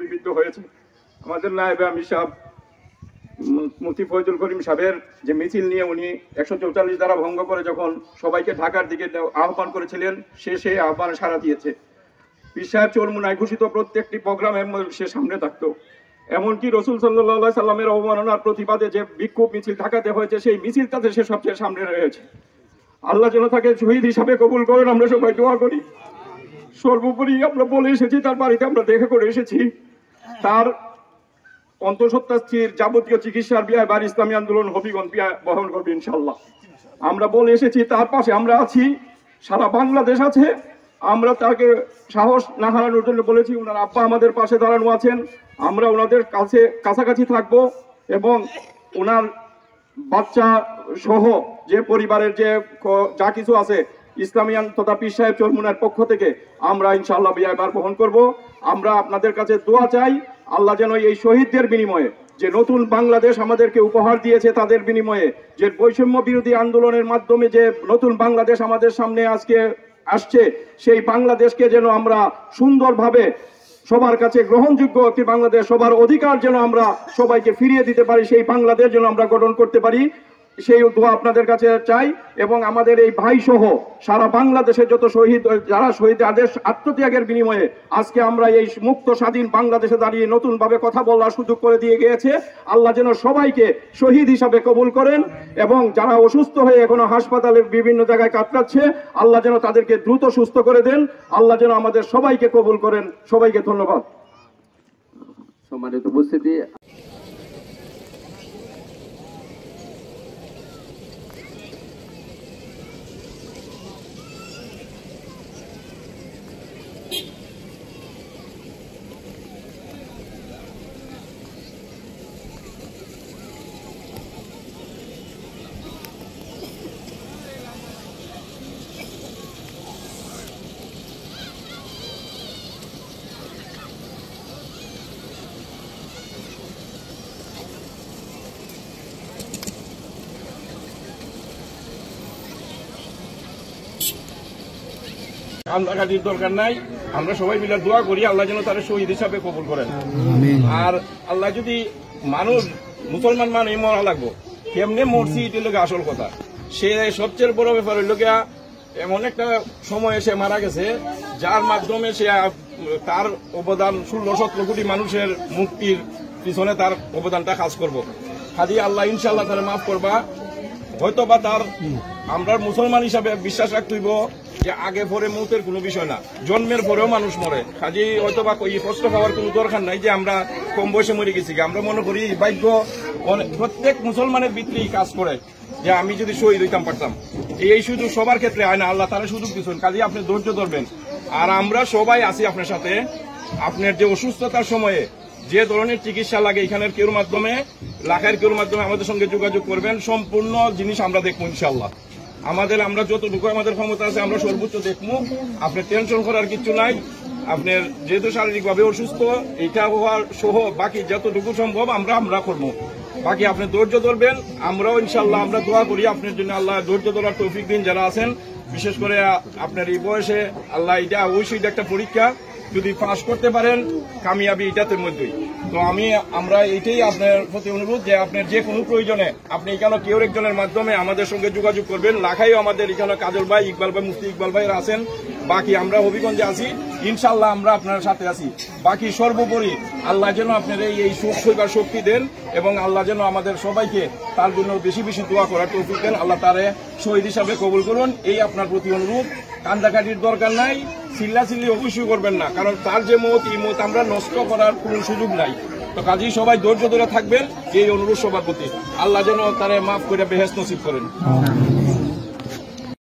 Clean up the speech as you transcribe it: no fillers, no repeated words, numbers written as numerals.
গুলিবিদ্ধ হয়েছে। আমাদের নায়েবে আমির সাহেব মুফতি ফয়জুল করিম সাহেবের যে মিছিল নিয়ে উনি 144 ধারা ভঙ্গ করে যখন সবাইকে ঢাকার দিকে আহ্বান করেছিলেন, সেই আহ্বানে সাড়া দিয়েছে। পীর সাহেব চরমুনায় ঘোষিত প্রত্যেকটি প্রোগ্রামের সে সামনে থাকতো। এমনকি রসুল সাল্লাল্লাহু সাল্লামের অবমাননার প্রতিবাদে যে বিক্ষোভ মিছিল ঢাকাতে হয়েছে, সেই মিছিলটাতে সে সবচেয়ে সামনে রয়েছে। আল্লাহ যেন তাকে শহীদ হিসাবে কবুল করেন, আমরা সবাই দোয়া করি। সর্বোপরি আমরা বলে এসেছি, তার বাড়িতে আমরা দেখা করে এসেছি, তার অন্তঃসত্ত্বা স্ত্রীর যাবতীয় চিকিৎসার ব্যয় বার ইসলামী আন্দোলন হবিগঞ্জ বহন করবে ইনশাল্লাহ। আমরা বলে এসেছি, তার পাশে আমরা আছি, সারা বাংলাদেশ আছে। আমরা তাকে সাহস না হারানোর জন্য বলেছি, ওনার আব্বা আমাদের পাশে দাঁড়ানো আছেন, আমরা ওনাদের কাছাকাছি থাকবো এবং ওনার বাচ্চা সহ যে পরিবারের যে যা কিছু আছে ইসলামী তথা পীর সাহেব চরমুনার পক্ষ থেকে আমরা ইনশাআল্লাহ ব্যয়ভার বহন করব। আমরা আপনাদের কাছে দোয়া চাই, আল্লাহ যেন এই শহীদদের বিনিময়ে যে নতুন বাংলাদেশ আমাদেরকে উপহার দিয়েছে, তাদের বিনিময়ে যে বৈষম্য বিরোধী আন্দোলনের মাধ্যমে যে নতুন বাংলাদেশ আমাদের সামনে আজকে আসছে, সেই বাংলাদেশকে যেন আমরা সুন্দরভাবে সবার কাছে গ্রহণযোগ্য একটি বাংলাদেশ, সবার অধিকার যেন আমরা সবাইকে ফিরিয়ে দিতে পারি, সেই বাংলাদেশ যেন আমরা গঠন করতে পারি, সেই দোয়া আপনাদের কাছে চাই। এবং আমাদের এই ভাই সহ সারা বাংলাদেশে যত শহীদ, যারা শহীদ আত্মত্যাগের বিনিময়ে আজকে আমরা এই মুক্ত স্বাধীন বাংলাদেশে দাঁড়িয়ে নতুন ভাবে কথা বলার সুযোগ করে দিয়ে গিয়েছে, আল্লাহ যেন সবাইকে শহীদ হিসাবে কবুল করেন। এবং যারা অসুস্থ হয়ে এখনো হাসপাতালে বিভিন্ন জায়গায় কাতরাচ্ছে, আল্লাহ যেন তাদেরকে দ্রুত সুস্থ করে দেন। আল্লাহ যেন আমাদের সবাইকে কবুল করেন। সবাইকে ধন্যবাদ। সম্মানিত উপস্থিতি, কান্দাকাটির দরকার নাই, আমরা সবাই মিলে দোয়া করি আল্লাহ যেন তারা শহীদ হিসাবে কবুল করেন। আর আল্লাহ যদি মানুষ মুসলমান মানুষ মরা লাগবো, কেমনে মরছি এটি লোক আসল কথা। সে সবচেয়ে বড় ব্যাপার হইল গিয়া এমন একটা সময় এসে মারা গেছে যার মাধ্যমে সে তার অবদান 16-17 কোটি মানুষের মুক্তির পিছনে তার অবদানটা কাজ করবো। খালি আল্লাহ ইনশাল্লাহ তারা মাফ করবা। হয়তো বা তার আমরা মুসলমান হিসাবে বিশ্বাস রাখতে হইব যে আগে পরে মৌতের কোনো বিষয় না, জন্মের পরেও মানুষ মরে। কাজে হয়তো বা কষ্ট পাওয়ার কোনো দরকার নাই যে আমরা কম বয়সে মরে গেছি। আমরা মনে করি ভাগ্য প্রত্যেক মুসলমানের ভিতরেই কাজ করে যে আমি যদি শহীদ হইতাম পারতাম। এই সুযোগ সবার ক্ষেত্রে হয় না, আল্লাহ তারা সুযোগ দিচ্ছেন। কাজে আপনি ধৈর্য ধরবেন। আর আমরা সবাই আছি আপনার সাথে। আপনার যে অসুস্থতার সময়ে যে ধরনের চিকিৎসা লাগে এখানের কেউর মাধ্যমে, লাখের কেউর মাধ্যমে আমাদের সঙ্গে যোগাযোগ করবেন। সম্পূর্ণ জিনিস আমরা দেখবো ইনশাল্লাহ। আমরা যতটুকু আমাদের ক্ষমতা আছে আমরা সর্বোচ্চ দেখবো। আপনার টেনশন করার কিছু নাই। আপনার যেহেতু শারীরিকভাবে অসুস্থ, এটা হওয়ার সহ বাকি যতটুকু সম্ভব আমরা করবো। বাকি আপনি ধৈর্য ধরবেন। আমরাও ইনশাল্লাহ আমরা দোয়া করি আপনার জন্য আল্লাহ ধৈর্য ধরার তৌফিক দিন। যারা আছেন বিশেষ করে আপনার এই বয়সে, আল্লাহ এটা অবশ্যই একটা পরীক্ষা, যদি পাস করতে পারেন কামিয়াবি এটাতে মধ্যেই। তো আমরা এইটাই আপনার প্রতি অনুরোধ যে আপনার যে কোনো প্রয়োজনে আপনি এখানে কেউ একজনের মাধ্যমে আমাদের সঙ্গে যোগাযোগ করবেন। লাখাইও আমাদের এখানে কাজল ভাই, ইকবাল ভাই, মুফতি ইকবাল ভাইরা আছেন। বাকি আমরা হবিগঞ্জে আছি, ইনশাল্লাহ আমরা আপনার সাথে আছি। বাকি সর্বোপরি আল্লাহ যেন আপনার এই সুখ সইবার শক্তি দেন এবং আল্লাহ যেন আমাদের সবাইকে তার জন্য বেশি বেশি দোয়া করার তৌফিক দেন। আল্লাহ তারে শহীদ হিসাবে কবুল করুন, এই আপনার প্রতি অনুরোধ। কান্দাকাটির দরকার নাই, চিল্লাচিল্লি অবশ্যই করবেন না, কারণ তার যে মত, এই মত আমরা নষ্ট করার কোন সুযোগ নাই। তো কাজেই সবাই ধৈর্য ধরে থাকবেন, এই অনুরোধ সবার প্রতি। আল্লাহ যেন তারে মাফ করে বেহেশত নসিব করেন।